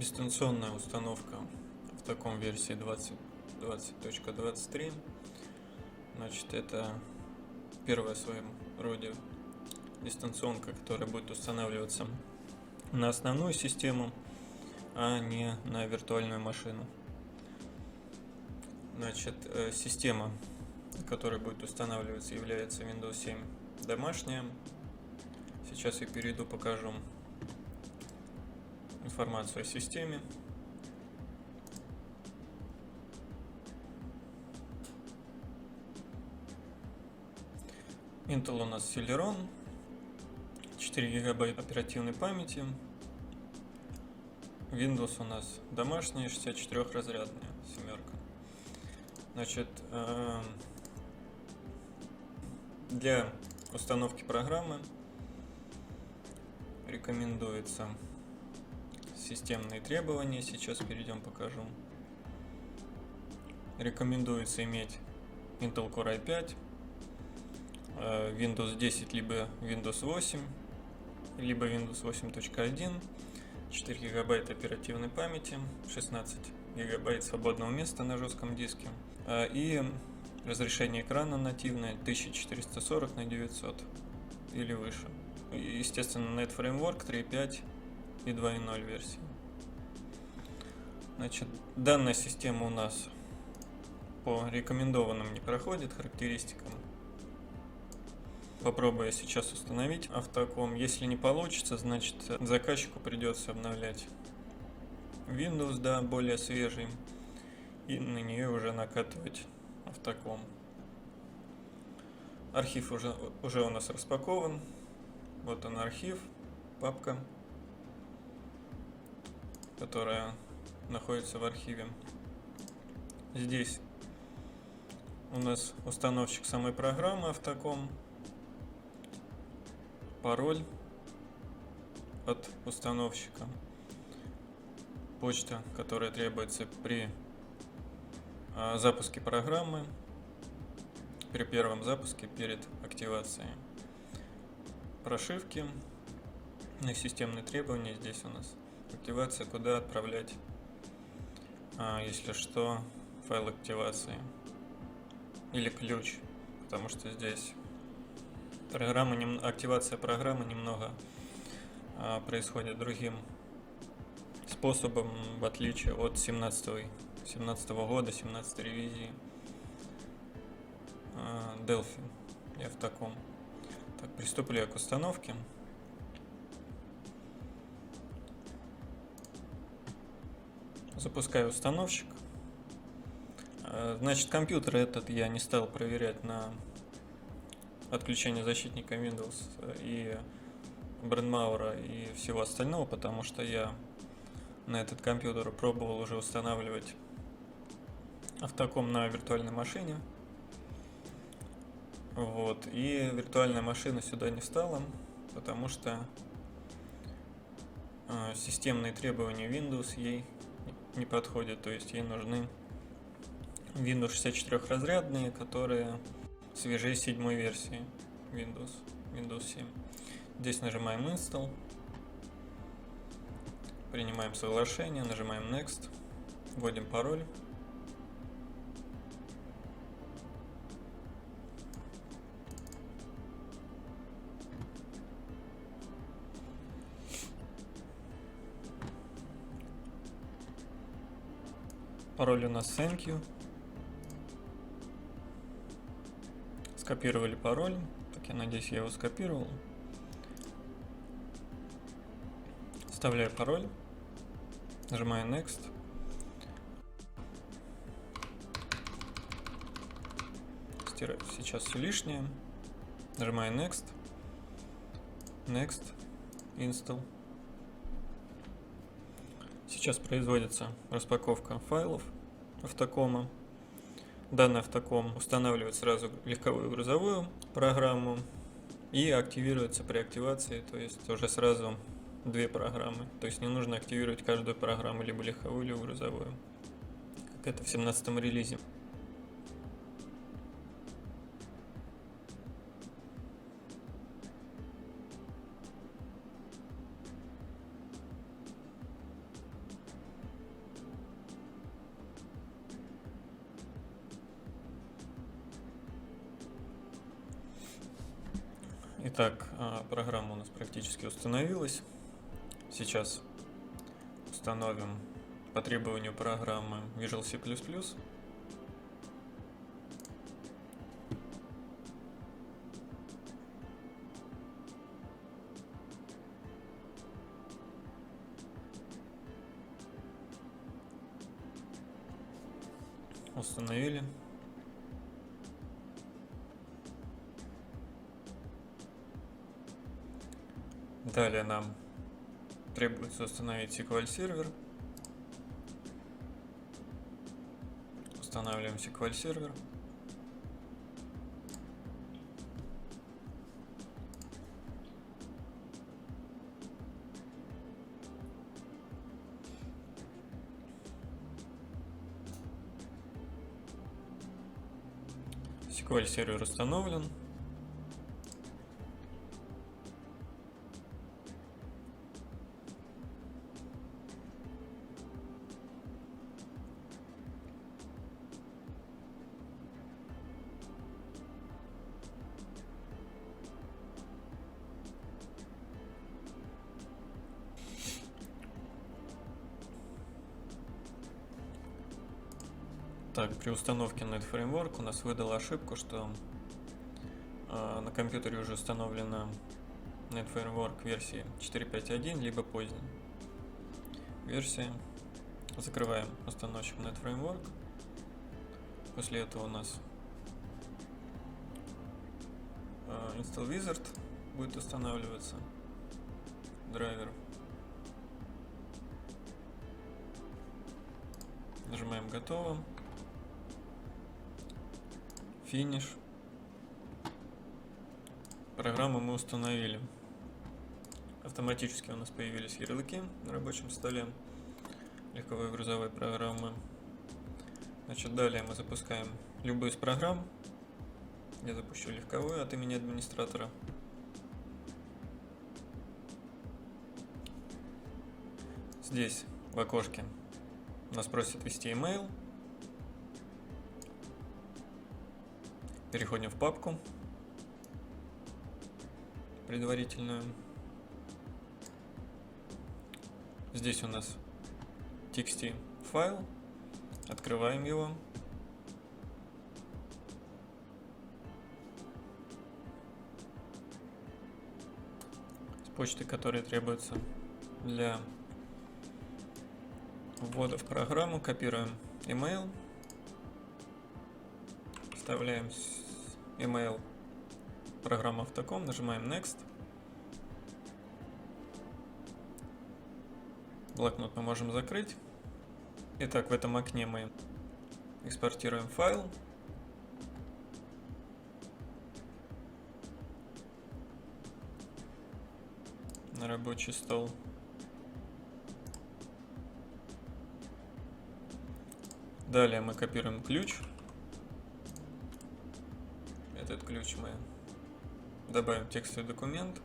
Дистанционная установка в таком версии 20.23. Значит, это первая в своем роде дистанционка, которая будет устанавливаться на основную систему, а не на виртуальную машину. Значит, система, которая будет устанавливаться, является Windows 7 домашняя. Сейчас я перейду, покажу информацию о системе. Intel у нас Celeron, 4 гигабайта оперативной памяти. Windows у нас домашняя, 64-разрядная семерка. Значит, для установки программы рекомендуется системные требования. Сейчас перейдем, покажу. Рекомендуется иметь Intel Core i5, Windows 10, либо Windows 8, либо Windows 8.1, 4 гигабайта оперативной памяти, 16 гигабайт свободного места на жестком диске и разрешение экрана нативное 1440 на 900 или выше. Естественно, Net Framework 3.5 и 2.0 версии. Значит, данная система у нас по рекомендованным не проходит характеристикам. Попробую я сейчас установить Автоком. Если не получится, значит заказчику придется обновлять Windows, да, более свежий, и на нее уже накатывать Автоком. Архив уже у нас распакован. Вот он архив, папка, которая находится в архиве. Здесь у нас установщик самой программы Автоком, пароль от установщика, почта, которая требуется при запуске программы, при первом запуске перед активацией, прошивки, системные требования. Здесь у нас активация, куда отправлять, если что, файл активации или ключ, потому что здесь активация программы немного происходит другим способом, в отличие от 17 года, 17 ревизии Delphi и Автоком. Так, приступлю к установке. Запускаю установщик. Значит, компьютер этот я не стал проверять на отключение защитника Windows и брендмауэра и всего остального, потому что я на этот компьютер пробовал уже устанавливать Автоком на виртуальной машине. Вот, и виртуальная машина сюда не встала, потому что системные требования Windows ей не подходят, то есть ей нужны Windows 64-разрядные, которые свежее 7 версии Windows 7. Здесь нажимаем Install, принимаем соглашение, нажимаем Next, вводим пароль. Пароль у нас Thank you. Скопировали пароль. Так, я надеюсь, я его скопировал. Вставляю пароль. Нажимаю Next. Стираю сейчас все лишнее. Нажимаю Next. Next. Install. Сейчас производится распаковка файлов Автокома. Данный Автоком устанавливает сразу легковую грузовую программу и активируется при активации, то есть уже сразу две программы. То есть не нужно активировать каждую программу, либо легковую, либо грузовую, как это в 17 релизе. Итак, программа у нас практически установилась. Сейчас установим по требованию программы Visual C++. Установили. Далее нам требуется установить SQL сервер. Устанавливаем SQL сервер. SQL сервер установлен. Так, при установке NetFramework у нас выдала ошибку, что на компьютере уже установлена NetFramework версии 4.5.1, либо поздней версии. Закрываем установщик NetFramework. После этого у нас Install Wizard будет устанавливаться, драйвер. Нажимаем «Готово». Финиш. Программу мы установили. Автоматически у нас появились ярлыки на рабочем столе легковой грузовой программы. Значит, далее мы запускаем любую из программ. Я запущу легковую от имени администратора. Здесь в окошке нас просят ввести email. Переходим в папку предварительную. Здесь у нас txt файл. Открываем его. С почты, которая требуется для ввода в программу, копируем email. Вставляем email программа Автоком, нажимаем Next. Блокнот мы можем закрыть. Итак, в этом окне мы экспортируем файл. На рабочий стол. Далее мы копируем ключ. Этот ключ мы добавим в текстовый документ.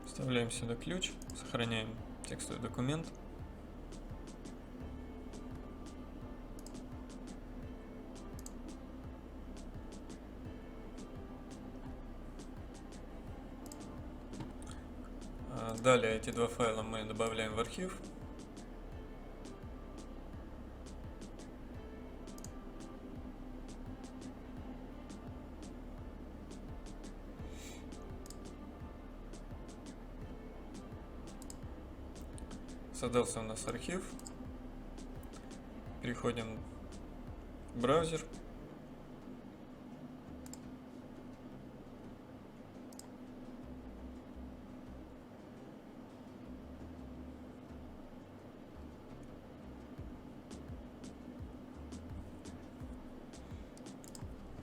Вставляем сюда ключ, сохраняем текстовый документ. Далее эти два файла мы добавляем в архив. Создался у нас архив. Переходим в браузер.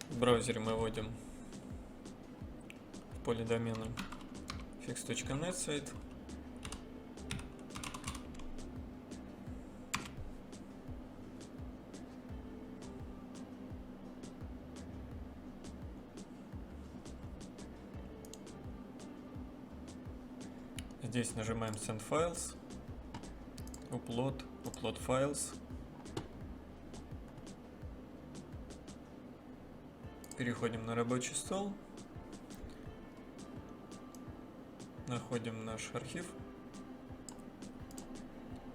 В браузере мы вводим в поле домена fix.net сайт. Здесь нажимаем Send Files, Upload Files. Переходим на рабочий стол. Находим наш архив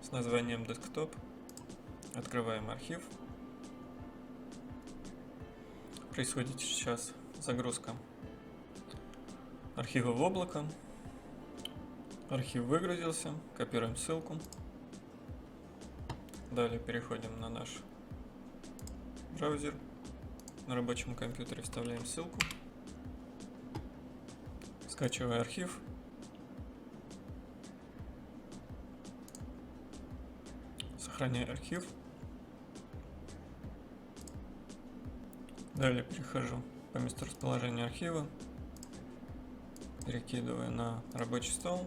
с названием Desktop. Открываем архив. Происходит сейчас загрузка архива в облако. Архив выгрузился. Копируем ссылку. Далее переходим на наш браузер. На рабочем компьютере вставляем ссылку. Скачиваю архив. Сохраняю архив. Далее перехожу по месторасположению архива. Перекидываю на рабочий стол.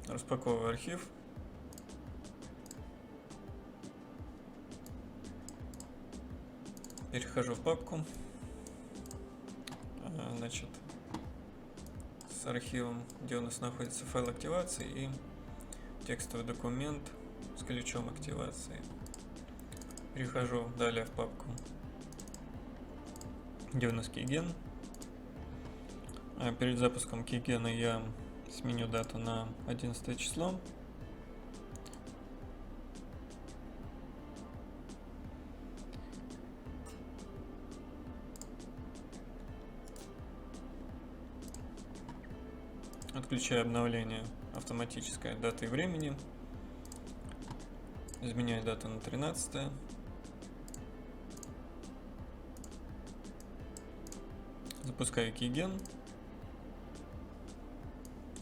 Распаковываю архив. Перехожу в папку. Значит, с архивом, где у нас находится файл активации и текстовый документ с ключом активации. Перехожу далее в папку, где у нас Keygen. Перед запуском Keygen я сменю дату на 11 число. Отключаю обновление автоматическое даты и времени. Изменяю дату на 13. Запускаю Keygen.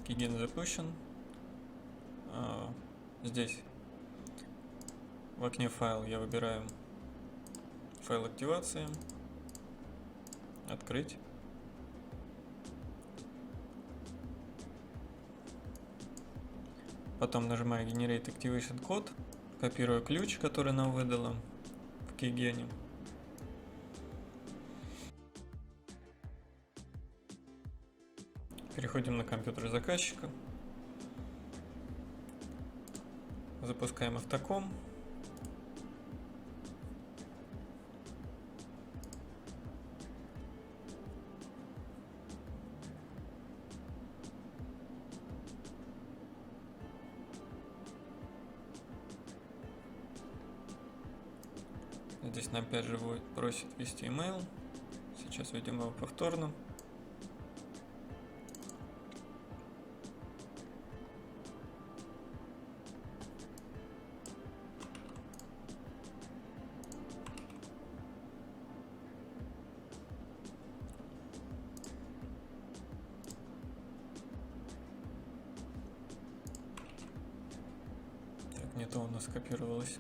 Keygen запущен. Здесь в окне файл я выбираю файл активации. Открыть. Потом нажимаю Generate Activation Code. Копирую ключ, который нам выдало в Keygen. Переходим на компьютер заказчика. Запускаем автоком. Здесь нам опять же просит ввести email. Сейчас введем его повторно. Так, не то у нас скопировалось.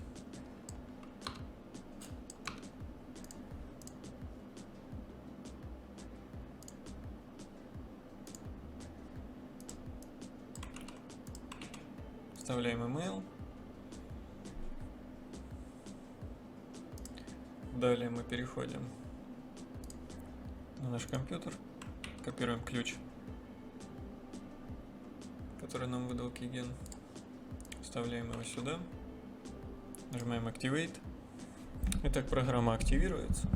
Вставляем email. Далее мы переходим на наш компьютер, копируем ключ, который нам выдал Keygen, вставляем его сюда, нажимаем Activate. Итак, программа активируется.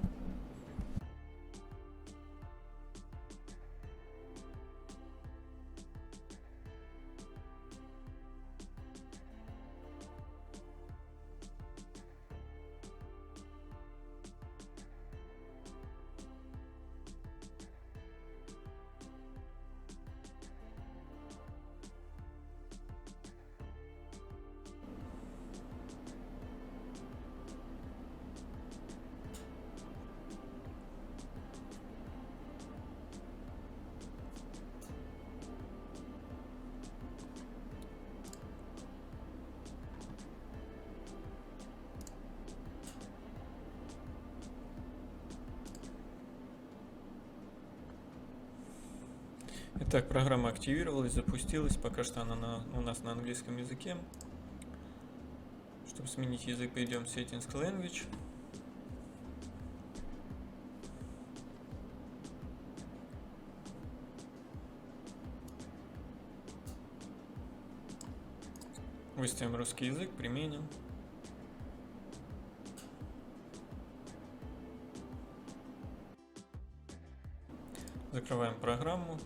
Итак, программа активировалась, запустилась. Пока что она у нас на английском языке. Чтобы сменить язык, перейдем в Settings Language. Выставим русский язык, применим. Закрываем программу.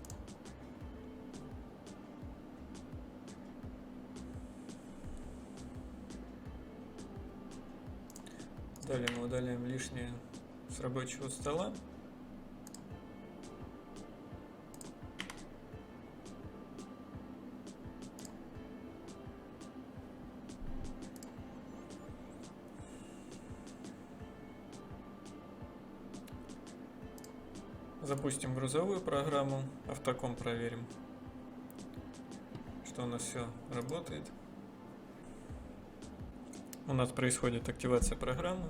Далее мы удаляем лишнее с рабочего стола. Запустим грузовую программу, автоком проверим, что у нас все работает. У нас происходит активация программы.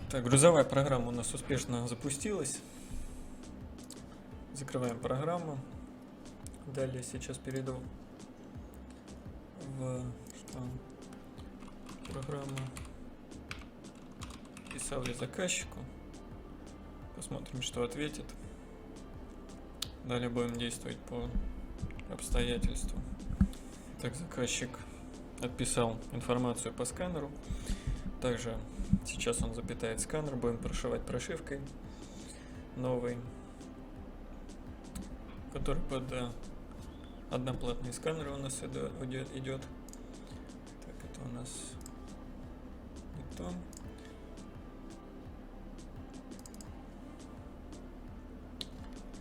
Так, грузовая программа у нас успешно запустилась. Закрываем программу. Далее сейчас перейду в программу. Писал я заказчику. Посмотрим, что ответит. Далее будем действовать по обстоятельствам. Так, заказчик отписал информацию по сканеру. Также сейчас он запитает сканер, будем прошивать прошивкой новый, который под одноплатный сканер у нас идет. Так, это у нас не то.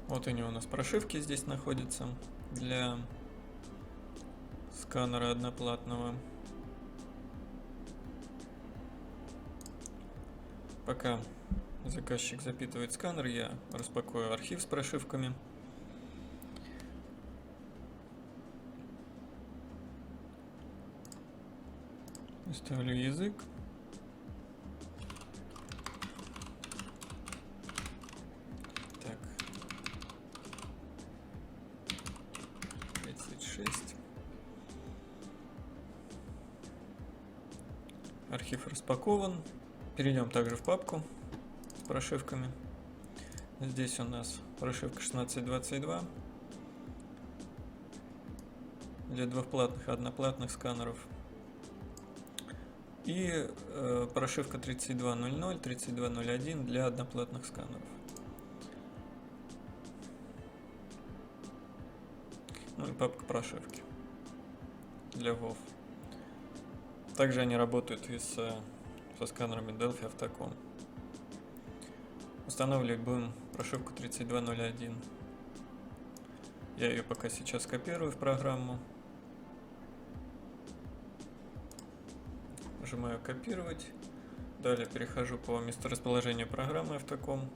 Вот они у нас прошивки здесь находятся для сканера одноплатного. Пока заказчик запитывает сканер, я распакую архив с прошивками. Ставлю язык. Так. 36. Архив распакован. Перейдем также в папку с прошивками. Здесь у нас прошивка 1622 для двухплатных и одноплатных сканеров. И прошивка 3200, 3201 для одноплатных сканеров. Ну и папка прошивки для WoW. Также они работают и со сканерами Delphi Автоком. Устанавливать будем прошивку 3201. Я ее пока сейчас копирую в программу. Нажимаю копировать. Далее перехожу по месторасположению программы Автоком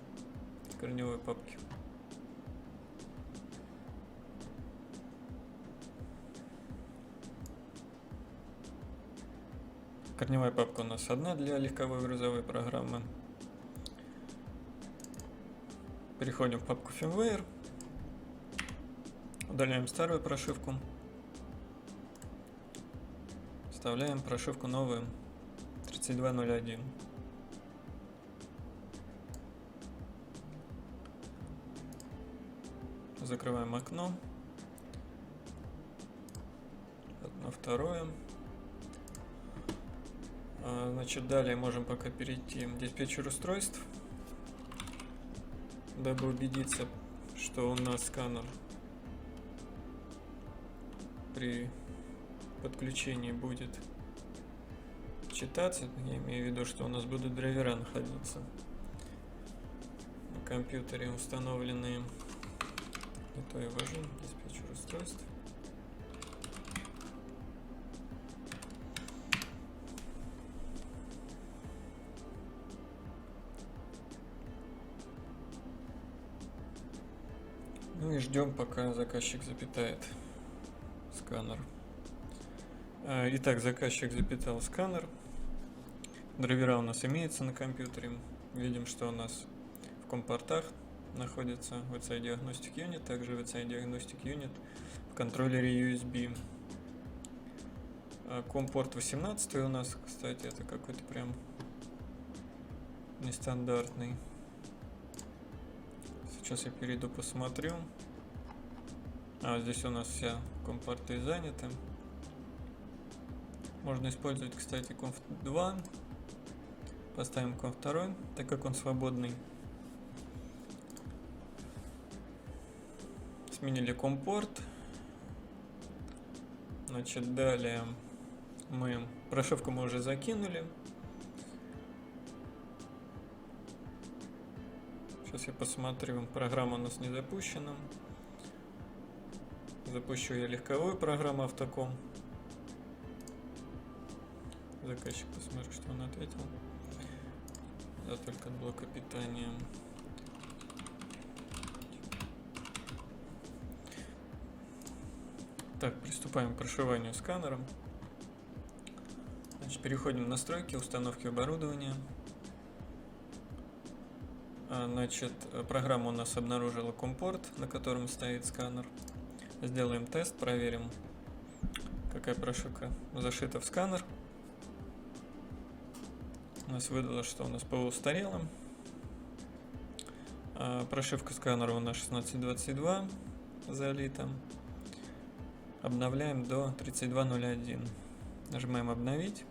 в корневой папке. Корневая папка у нас одна для легковой грузовой программы. Переходим в папку firmware. Удаляем старую прошивку. Вставляем прошивку новую 3201. Закрываем окно. Одно, второе. Значит, далее можем пока перейти в диспетчер устройств, дабы убедиться, что у нас сканер при подключении будет читаться. Я имею в виду, что у нас будут драйвера находиться на компьютере, установленные. Не то я ввожу диспетчер устройств. Ну и ждем, пока заказчик запитает сканер. Итак, заказчик запитал сканер. драйвера у нас имеются на компьютере. Видим, что у нас в компортах находится VCI Diagnostic Unit, также VCI Diagnostic Unit в контроллере USB. Компорт 18 у нас, кстати, это какой-то прям нестандартный. Сейчас я перейду, посмотрю. Здесь у нас все компорты заняты. Можно использовать, кстати, conf 2. Поставим conf 2, так как он свободный. Сменили компорт. Значит, далее прошивку мы уже закинули. Сейчас я посмотрю, программа у нас не запущена. Запущу я легковую программу Автоком. Заказчик, посмотрю, что он ответил. Да, только от блока питания. Так, приступаем к прошиванию сканера. Значит, переходим в настройки, установки оборудования. Значит, программа у нас обнаружила компорт, на котором стоит сканер. Сделаем тест, проверим, какая прошивка зашита в сканер. У нас выдало, что у нас ПО устарело. Прошивка сканера у нас 1622 залита. Обновляем до 3201. Нажимаем обновить.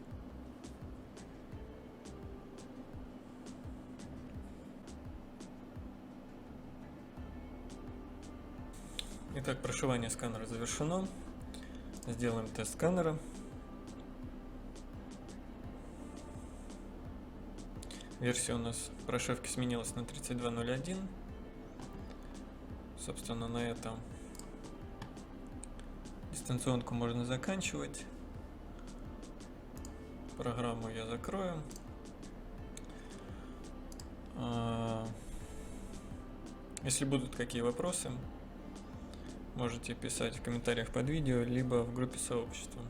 Итак, прошивание сканера завершено. Сделаем тест сканера. Версия у нас прошивки сменилась на 3201. Собственно, на этом дистанционку можно заканчивать. Программу я закрою. Если будут какие вопросы, можете писать в комментариях под видео, либо в группе сообщества.